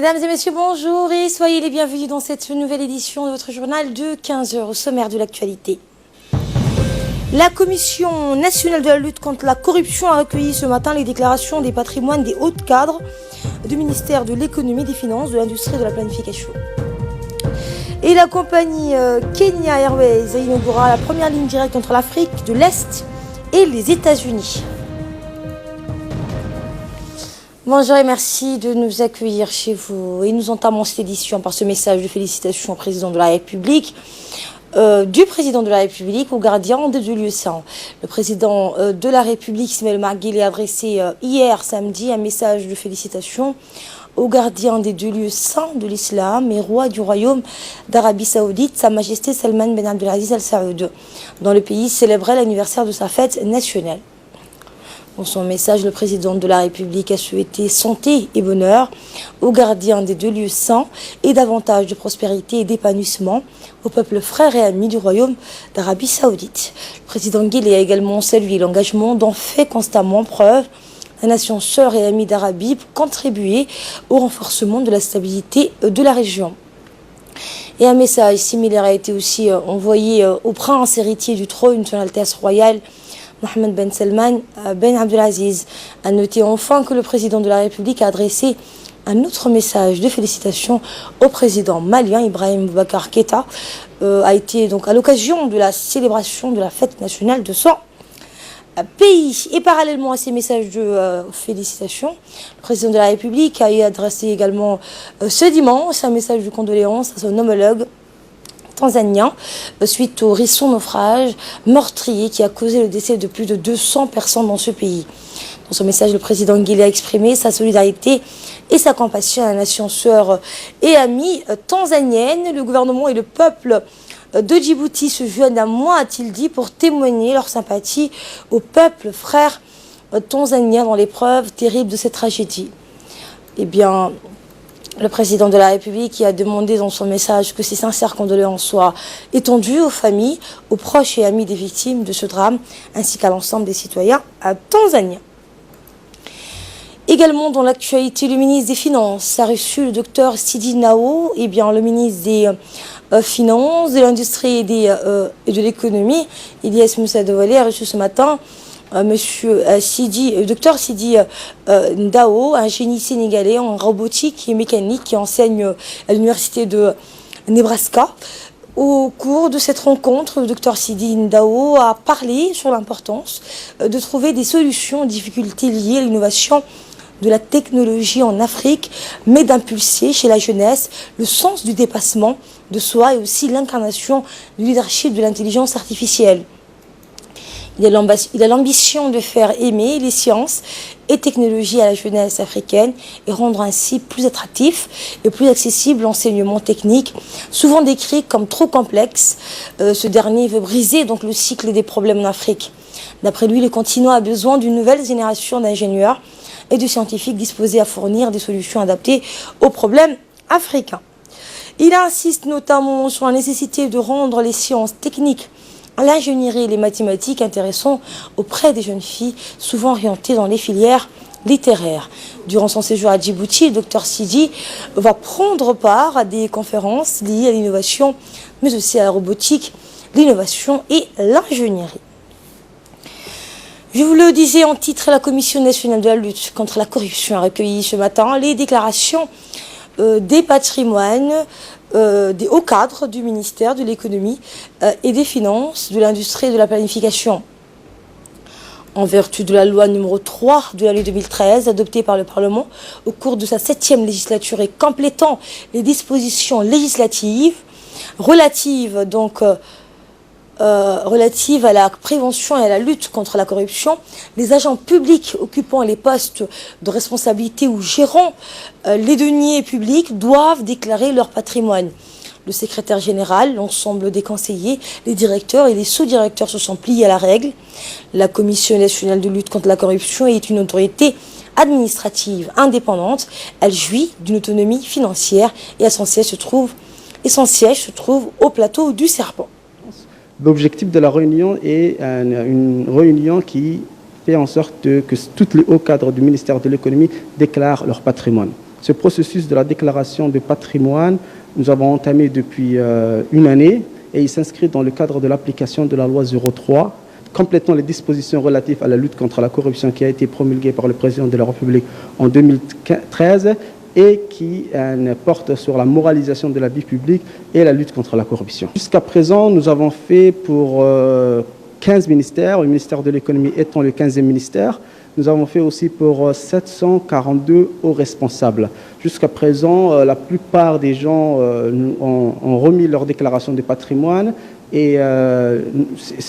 Mesdames et messieurs, bonjour et soyez les bienvenus dans cette nouvelle édition de votre journal de 15 h au sommaire de l'actualité. La Commission nationale de la lutte contre la corruption a recueilli ce matin les déclarations des patrimoines des hauts cadres du ministère de l'économie, des finances, de l'industrie et de la planification. Et la compagnie Kenya Airways inaugurera la première ligne directe entre l'Afrique de l'Est et les États-Unis. Bonjour et merci de nous accueillir chez vous. Et nous entamons cette édition par ce message de félicitations au président de la République, du président de la République au gardien des deux lieux saints. Le président de la République, Ismaël Omar Guelleh, a adressé hier samedi un message de félicitations au gardien des deux lieux saints de l'islam et roi du royaume d'Arabie Saoudite, Sa Majesté Salman Ben Abdelaziz Al Saoud, dont le pays célébrait l'anniversaire de sa fête nationale. Dans son message, le président de la République a souhaité santé et bonheur aux gardiens des deux lieux saints et davantage de prospérité et d'épanouissement au peuple frère et ami du royaume d'Arabie Saoudite. Le président Guelleh a également salué l'engagement dont fait constamment preuve la nation sœur et amie d'Arabie pour contribuer au renforcement de la stabilité de la région. Et un message similaire a été aussi envoyé au prince héritier du trône, son Altesse royale, Mohammed Ben Salman Ben Abdelaziz. A noté enfin que le président de la République a adressé un autre message de félicitations au président malien Ibrahim Boubacar Keïta, a été donc à l'occasion de la célébration de la fête nationale de son pays. Et parallèlement à ces messages de félicitations, le président de la République a adressé également ce dimanche un message de condoléances à son homologue tanzanien suite au récent naufrage meurtrier qui a causé le décès de plus de 200 personnes dans ce pays. Dans son message, le président Guelleh a exprimé sa solidarité et sa compassion à la nation sœur et amie tanzanienne. Le gouvernement et le peuple de Djibouti se joignent à moi, a-t-il dit, pour témoigner leur sympathie au peuple frère tanzanien dans l'épreuve terrible de cette tragédie. Eh bien, le président de la République qui a demandé dans son message que ses sincères condoléances soient étendues aux familles, aux proches et amis des victimes de ce drame, ainsi qu'à l'ensemble des citoyens tanzaniens. Également dans l'actualité, le ministre des Finances a reçu le docteur Sidi Ndao, le ministre des Finances, de l'Industrie et de l'Économie, Ilyes Moussa Douali, a reçu ce matin Monsieur docteur Sidi Ndao, un génie sénégalais en robotique et mécanique qui enseigne à l'université de Nebraska. Au cours de cette rencontre, le docteur Sidi Ndao a parlé sur l'importance de trouver des solutions aux difficultés liées à l'innovation de la technologie en Afrique, mais d'impulser chez la jeunesse le sens du dépassement de soi et aussi l'incarnation du leadership de l'intelligence artificielle. Il a l'ambition de faire aimer les sciences et technologies à la jeunesse africaine et rendre ainsi plus attractif et plus accessible l'enseignement technique, souvent décrit comme trop complexe. Ce dernier veut briser donc le cycle des problèmes en Afrique. D'après lui, le continent a besoin d'une nouvelle génération d'ingénieurs et de scientifiques disposés à fournir des solutions adaptées aux problèmes africains. Il insiste notamment sur la nécessité de rendre les sciences techniques, l'ingénierie et les mathématiques intéressant auprès des jeunes filles, souvent orientées dans les filières littéraires. Durant son séjour à Djibouti, le Dr Sidi va prendre part à des conférences liées à l'innovation, mais aussi à la robotique, l'innovation et l'ingénierie. Je vous le disais en titre, la Commission nationale de la lutte contre la corruption a recueilli ce matin les déclarations des patrimoines des hauts cadres du ministère de l'économie et des finances, de l'industrie et de la planification. En vertu de la loi numéro 3 de l'année 2013, adoptée par le Parlement au cours de sa 7e législature et complétant les dispositions législatives relatives à la prévention et à la lutte contre la corruption, les agents publics occupant les postes de responsabilité ou gérant les deniers publics doivent déclarer leur patrimoine. Le secrétaire général, l'ensemble des conseillers, les directeurs et les sous-directeurs se sont pliés à la règle. La Commission nationale de lutte contre la corruption est une autorité administrative indépendante. Elle jouit d'une autonomie financière et son siège se trouve au plateau du Serpent. L'objectif de la réunion est une réunion qui fait en sorte que tous les hauts cadres du ministère de l'économie déclarent leur patrimoine. Ce processus de la déclaration de patrimoine, nous avons entamé depuis une année et il s'inscrit dans le cadre de l'application de la loi 03, complétant les dispositions relatives à la lutte contre la corruption qui a été promulguée par le président de la République en 2013 et qui porte sur la moralisation de la vie publique et la lutte contre la corruption. Jusqu'à présent, nous avons fait pour 15 ministères, le ministère de l'économie étant le 15e ministère. Nous avons fait aussi pour 742 hauts responsables. Jusqu'à présent, la plupart des gens ont remis leur déclaration de patrimoine et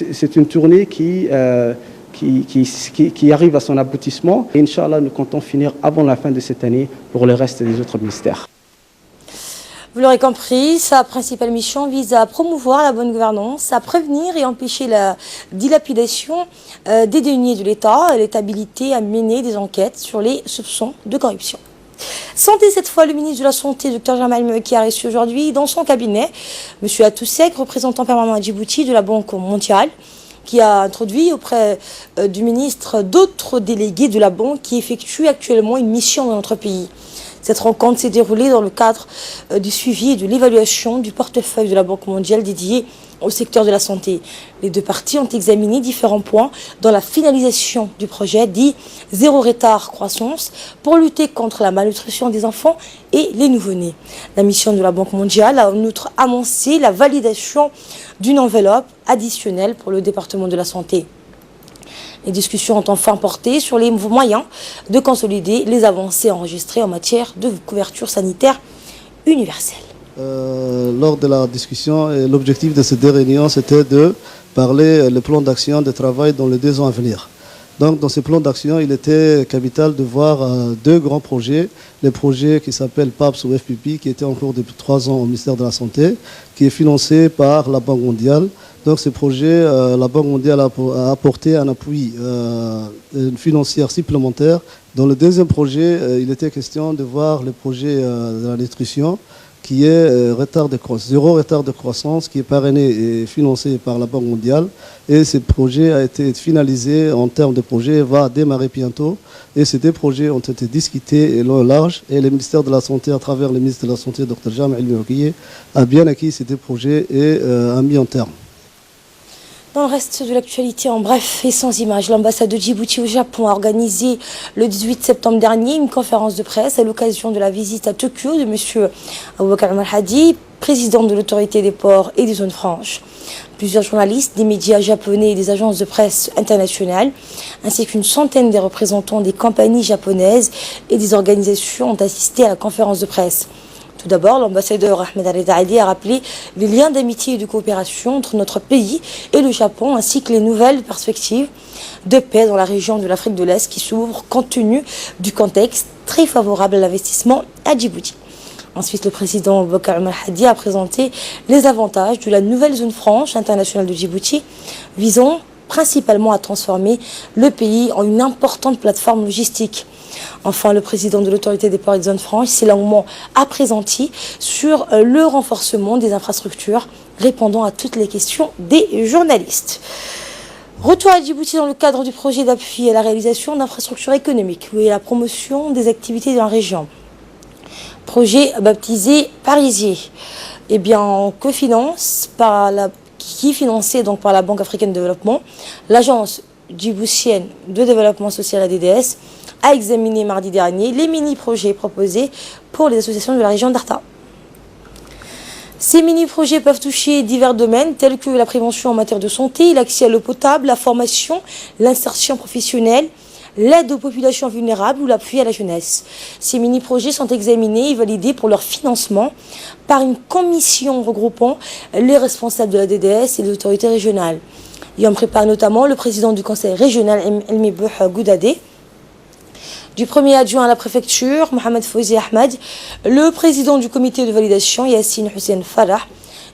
c'est une tournée qui arrive à son aboutissement. Et Inch'Allah, nous comptons finir avant la fin de cette année pour le reste des autres ministères. Vous l'aurez compris, sa principale mission vise à promouvoir la bonne gouvernance, à prévenir et empêcher la dilapidation des deniers de l'État et l'étabilité à mener des enquêtes sur les soupçons de corruption. Santé cette fois, le ministre de la Santé, Dr Jamal, qui a reçu aujourd'hui dans son cabinet M. Atoussek, représentant permanent à Djibouti de la Banque mondiale, qui a introduit auprès du ministre d'autres délégués de la banque qui effectuent actuellement une mission dans notre pays. Cette rencontre s'est déroulée dans le cadre du suivi et de l'évaluation du portefeuille de la Banque mondiale dédié au secteur de la santé. Les deux parties ont examiné différents points dans la finalisation du projet dit « Zéro retard croissance » pour lutter contre la malnutrition des enfants et les nouveau-nés. La mission de la Banque mondiale a en outre annoncé la validation d'une enveloppe additionnelle pour le département de la santé. Les discussions ont enfin porté sur les moyens de consolider les avancées enregistrées en matière de couverture sanitaire universelle. Lors de la discussion, l'objectif de cette réunion, c'était de parler le plan d'action de travail dans les 2 ans à venir. Donc, dans ce plan d'action, il était capital de voir 2 grands projets. Le projet qui s'appelle PAPS ou FPP, qui était en cours depuis 3 ans au ministère de la Santé, qui est financé par la Banque mondiale. Donc, ce projet, la Banque mondiale a apporté un appui financier supplémentaire. Dans le 2e projet, il était question de voir le projet de la nutrition, qui est zéro retard de croissance, qui est parrainé et financé par la Banque mondiale. Et ce projet a été finalisé en termes de projet, va démarrer bientôt. Et ces 2 projets ont été discutés long et large. Et le ministère de la Santé, à travers le ministre de la Santé, Dr Jamal, a bien acquis ces 2 projets et a mis en terme. Dans le reste de l'actualité, en bref et sans images, l'ambassade de Djibouti au Japon a organisé le 18 septembre dernier une conférence de presse à l'occasion de la visite à Tokyo de M. Aboubakar Al-Hadi, président de l'autorité des ports et des zones franches. Plusieurs journalistes, des médias japonais et des agences de presse internationales, ainsi qu'une centaine des représentants des compagnies japonaises et des organisations ont assisté à la conférence de presse. Tout d'abord, l'ambassadeur Ahmed Al-Reda a rappelé les liens d'amitié et de coopération entre notre pays et le Japon, ainsi que les nouvelles perspectives de paix dans la région de l'Afrique de l'Est qui s'ouvrent compte tenu du contexte très favorable à l'investissement à Djibouti. Ensuite, le président Aboubakar Al-Hadi a présenté les avantages de la nouvelle zone franche internationale de Djibouti, visant principalement à transformer le pays en une importante plateforme logistique. Enfin, le président de l'autorité des ports et des zones franches s'est longuement appesanti sur le renforcement des infrastructures, répondant à toutes les questions des journalistes. Retour à Djibouti dans le cadre du projet d'appui à la réalisation d'infrastructures économiques et à la promotion des activités dans la région. Projet baptisé Parisier, en cofinance qui est financé donc par la Banque africaine de développement, l'agence djiboutienne de développement social ADDS a examiné mardi dernier les mini-projets proposés pour les associations de la région d'Arta. Ces mini-projets peuvent toucher divers domaines tels que la prévention en matière de santé, l'accès à l'eau potable, la formation, l'insertion professionnelle, l'aide aux populations vulnérables ou l'appui à la jeunesse. Ces mini-projets sont examinés et validés pour leur financement par une commission regroupant les responsables de la DDS et les autorités régionales. Il en prépare notamment le président du conseil régional Elmi Bouh Goudadé, du premier adjoint à la préfecture, Mohamed Fouzi Ahmed, le président du comité de validation, Yassine Hussein Farah,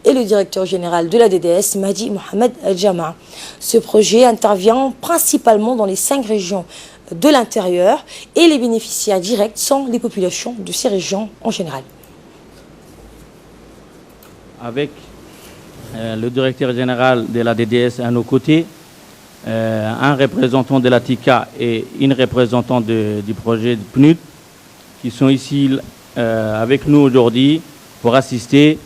et le directeur général de la DDS, Mahdi Mohamed Al-Jama. Ce projet intervient principalement dans les 5 régions de l'intérieur et les bénéficiaires directs sont les populations de ces régions en général. Avec le directeur général de la DDS à nos côtés, un représentant de la TICA et une représentante du projet de PNUD, qui sont ici avec nous aujourd'hui pour assister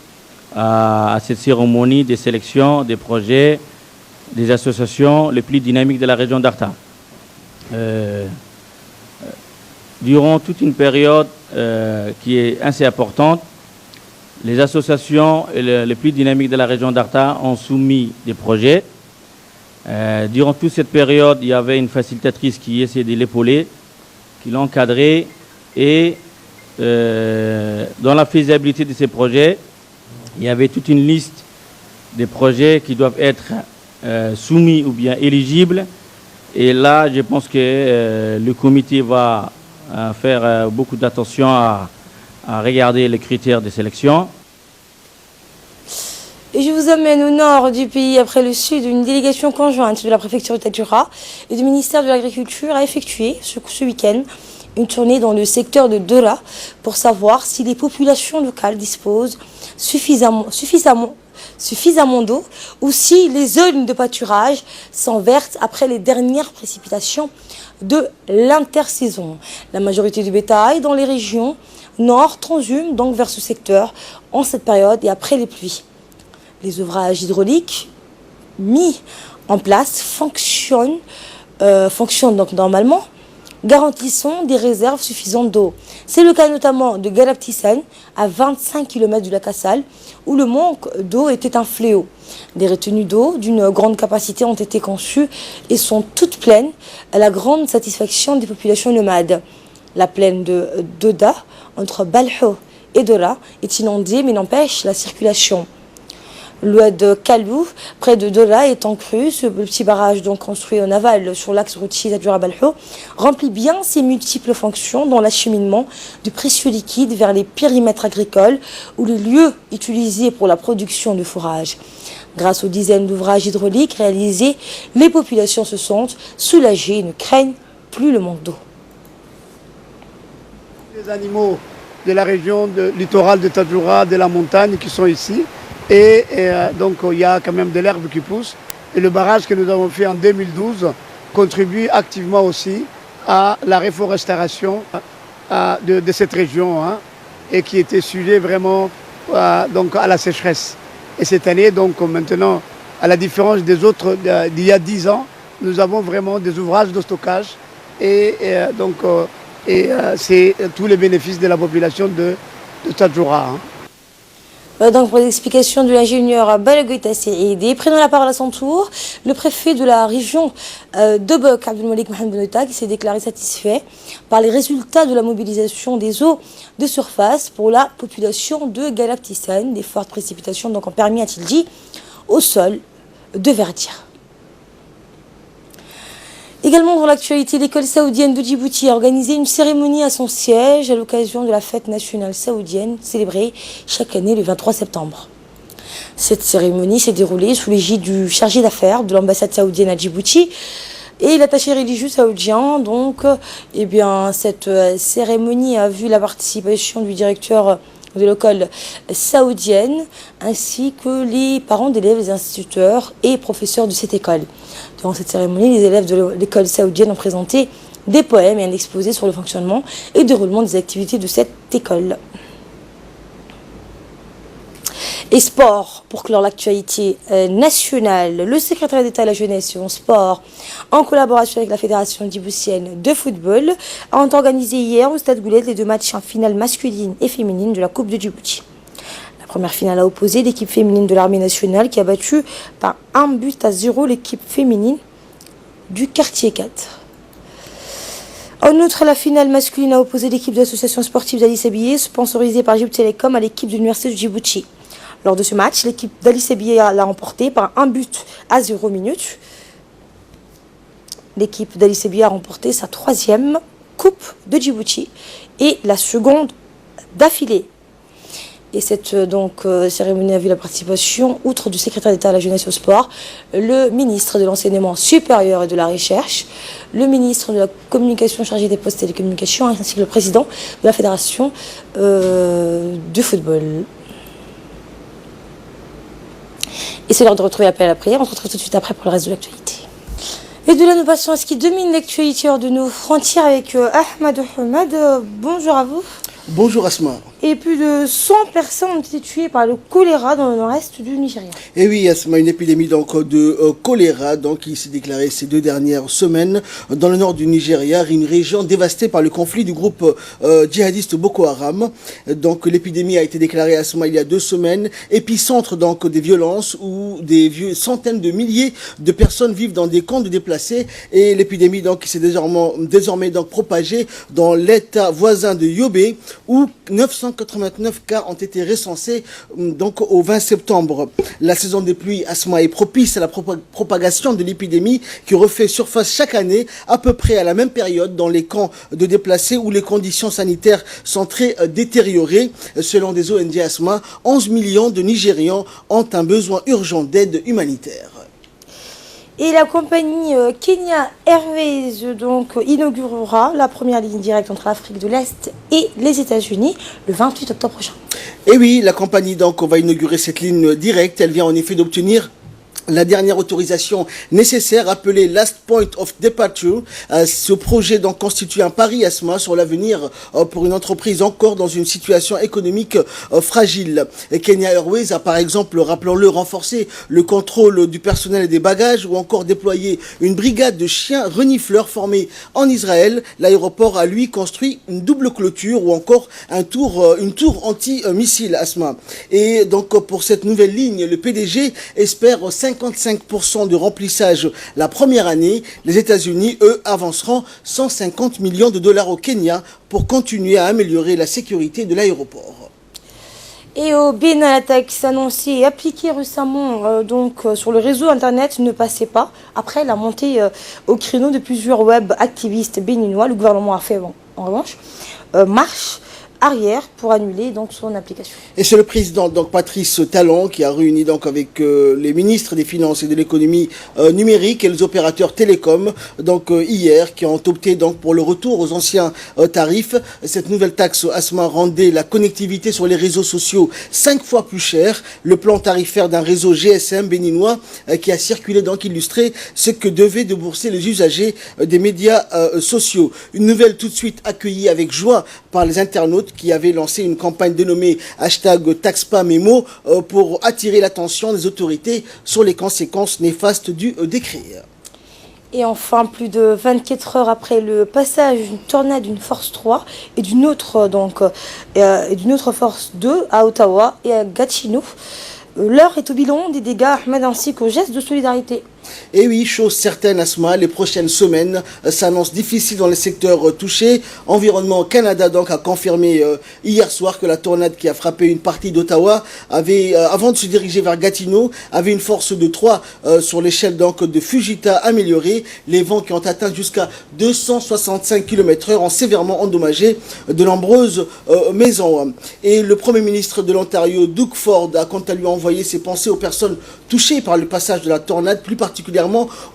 à cette cérémonie de sélection des projets des associations les plus dynamiques de la région d'Arta. Durant toute une période qui est assez importante, les associations les plus dynamiques de la région d'Arta ont soumis des projets. Durant toute cette période, il y avait une facilitatrice qui essayait de l'épauler, qui l'encadrait, et dans la faisabilité de ces projets, il y avait toute une liste de projets qui doivent être soumis ou bien éligibles. Et là, je pense que le comité va faire beaucoup d'attention à regarder les critères de sélection. Et je vous amène au nord du pays, après le sud. Une délégation conjointe de la préfecture de Tadjoura et du ministère de l'Agriculture a effectué ce week-end une tournée dans le secteur de Dora pour savoir si les populations locales disposent suffisamment d'eau ou si les zones de pâturage sont vertes après les dernières précipitations de l'intersaison. La majorité du bétail dans les régions nord transhume donc vers ce secteur en cette période et après les pluies. Les ouvrages hydrauliques mis en place fonctionnent donc normalement, garantissant des réserves suffisantes d'eau. C'est le cas notamment de Galaptissane, à 25 km du lac Assal, où le manque d'eau était un fléau. Des retenues d'eau d'une grande capacité ont été conçues et sont toutes pleines, à la grande satisfaction des populations nomades. La plaine de Doda, entre Balho et Dora, est inondée mais n'empêche la circulation. L'oued Kalou, près de Dola, est en crue. Ce petit barrage donc construit en aval sur l'axe routier Tadjoura-Balho remplit bien ses multiples fonctions dans l'acheminement du précieux liquide vers les périmètres agricoles ou les lieux utilisés pour la production de fourrage. Grâce aux dizaines d'ouvrages hydrauliques réalisés, les populations se sentent soulagées et ne craignent plus le manque d'eau. Les animaux de la région littorale de Tadjoura, de la montagne qui sont ici. Et donc il y a quand même de l'herbe qui pousse. Et le barrage que nous avons fait en 2012 contribue activement aussi à la reforestation de cette région, hein, et qui était sujet vraiment donc à la sécheresse. Et cette année, donc maintenant, à la différence des autres d'il y a 10 ans, nous avons vraiment des ouvrages de stockage et c'est tous les bénéfices de la population de Tadjoura. Hein. Donc pour les explications de l'ingénieur Balagoïta Seïdi, prenons la parole à son tour, le préfet de la région de Bok, Abdelmalik Mohamed Benouta, qui s'est déclaré satisfait par les résultats de la mobilisation des eaux de surface pour la population de Galaptissane. Des fortes précipitations donc ont permis, a-t-il dit, au sol de verdir. Également dans l'actualité, l'école saoudienne de Djibouti a organisé une cérémonie à son siège à l'occasion de la fête nationale saoudienne célébrée chaque année le 23 septembre. Cette cérémonie s'est déroulée sous l'égide du chargé d'affaires de l'ambassade saoudienne à Djibouti et l'attaché religieux saoudien. Donc, cette cérémonie a vu la participation du directeur de l'école saoudienne, ainsi que les parents d'élèves, les instituteurs et professeurs de cette école. Durant cette cérémonie, les élèves de l'école saoudienne ont présenté des poèmes et un exposé sur le fonctionnement et le déroulement des activités de cette école. Et sport, pour clore l'actualité nationale, le secrétaire d'État à la jeunesse et au sport, en collaboration avec la Fédération djiboutienne de football, ont organisé hier au Stade Gouled les 2 matchs en finale masculine et féminine de la Coupe de Djibouti. La première finale a opposé l'équipe féminine de l'armée nationale qui a battu par 1-0 l'équipe féminine du quartier 4. En outre, la finale masculine a opposé l'équipe de l'association sportive d'Ali Sabié, sponsorisée par Djibouti Telecom, à l'équipe de l'université de Djibouti. Lors de ce match, l'équipe d'Ali Sabié l'a remporté par 1-0 minute. L'équipe d'Ali Sabié a remporté sa 3e Coupe de Djibouti et la seconde d'affilée. Et cette cérémonie a vu la participation, outre du secrétaire d'État à la jeunesse et au sport, le ministre de l'enseignement supérieur et de la recherche, le ministre de la communication chargé des postes et des télécommunications, ainsi que le président de la fédération de football. Et c'est l'heure de retrouver l'appel à la prière. On se retrouve tout de suite après pour le reste de l'actualité. Et de là, nous passons à ce qui domine l'actualité hors de nos frontières avec Ahmed Ahmed. Bonjour à vous. Bonjour Asma. Et plus de 100 personnes ont été tuées par le choléra dans le nord-est du Nigeria. Et oui Asma, une épidémie donc de choléra qui s'est déclarée ces 2 dernières semaines dans le nord du Nigeria, une région dévastée par le conflit du groupe djihadiste Boko Haram. Donc l'épidémie a été déclarée Asma il y a 2 semaines, épicentre donc des violences où des centaines de milliers de personnes vivent dans des camps de déplacés, et l'épidémie donc qui s'est désormais donc propagée dans l'état voisin de Yobe, où 989 cas ont été recensés donc au 20 septembre. La saison des pluies Asma est propice à la propagation de l'épidémie qui refait surface chaque année à peu près à la même période dans les camps de déplacés où les conditions sanitaires sont très détériorées. Selon des ONG Asma, 11 millions de Nigérians ont un besoin urgent d'aide humanitaire. Et la compagnie Kenya Airways donc inaugurera la première ligne directe entre l'Afrique de l'Est et les États-Unis le 28 octobre prochain. Et oui, la compagnie donc va inaugurer cette ligne directe. Elle vient en effet d'obtenir la dernière autorisation nécessaire, appelée Last Point of Departure. Ce projet donc constitue un pari Asma sur l'avenir pour une entreprise encore dans une situation économique fragile. Et Kenya Airways a par exemple, rappelons-le, renforcé le contrôle du personnel et des bagages, ou encore déployé une brigade de chiens renifleurs formés en Israël. L'aéroport a lui construit une double clôture ou encore une tour anti-missile Asma. Et donc pour cette nouvelle ligne, le PDG espère 55% de remplissage la première année. Les États-Unis, eux, avanceront 150 millions de dollars au Kenya pour continuer à améliorer la sécurité de l'aéroport. Et au Bénin, la taxe annoncée et appliquée récemment sur le réseau internet ne passait pas. Après la montée au créneau de plusieurs web activistes béninois, le gouvernement a fait en revanche marche arrière pour annuler donc son application. Et c'est le président donc Patrice Talon qui a réuni donc avec les ministres des Finances et de l'économie numérique et les opérateurs télécoms donc hier, qui ont opté donc pour le retour aux anciens tarifs. Cette nouvelle taxe Asma rendait la connectivité sur les réseaux sociaux 5 fois plus chère. Le plan tarifaire d'un réseau GSM béninois qui a circulé donc illustrait ce que devaient débourser les usagers des médias sociaux. Une nouvelle tout de suite accueillie avec joie par les internautes qui avait lancé une campagne dénommée #TaxPaMemo pour attirer l'attention des autorités sur les conséquences néfastes du décret. Et enfin, plus de 24 heures après le passage d'une tornade d'une force 3 et d'une autre force 2 à Ottawa et à Gatineau, l'heure est au bilan des dégâts Ahmed ainsi qu'au geste de solidarité. Et oui, chose certaine Asma, les prochaines semaines s'annoncent difficiles dans les secteurs touchés. Environnement Canada donc a confirmé hier soir que la tornade qui a frappé une partie d'Ottawa avait, avant de se diriger vers Gatineau, avait une force de 3 sur l'échelle donc de Fujita améliorée. Les vents qui ont atteint jusqu'à 265 km/h ont sévèrement endommagé de nombreuses maisons. Et le Premier ministre de l'Ontario, Doug Ford, a quant à lui envoyé ses pensées aux personnes touchées par le passage de la tornade, plus particulièrement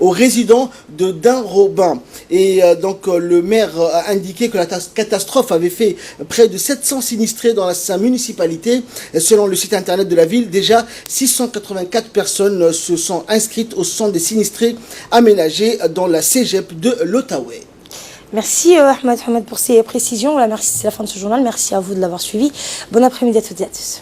aux résidents de Dunrobin. Et donc le maire a indiqué que la catastrophe avait fait près de 700 sinistrés dans sa municipalité. Selon le site internet de la ville, déjà 684 personnes se sont inscrites au centre des sinistrés aménagés dans la cégep de l'Ottawa. Merci Ahmed pour ces précisions. Voilà, merci, c'est la fin de ce journal. Merci à vous de l'avoir suivi. Bon après-midi à toutes et à tous.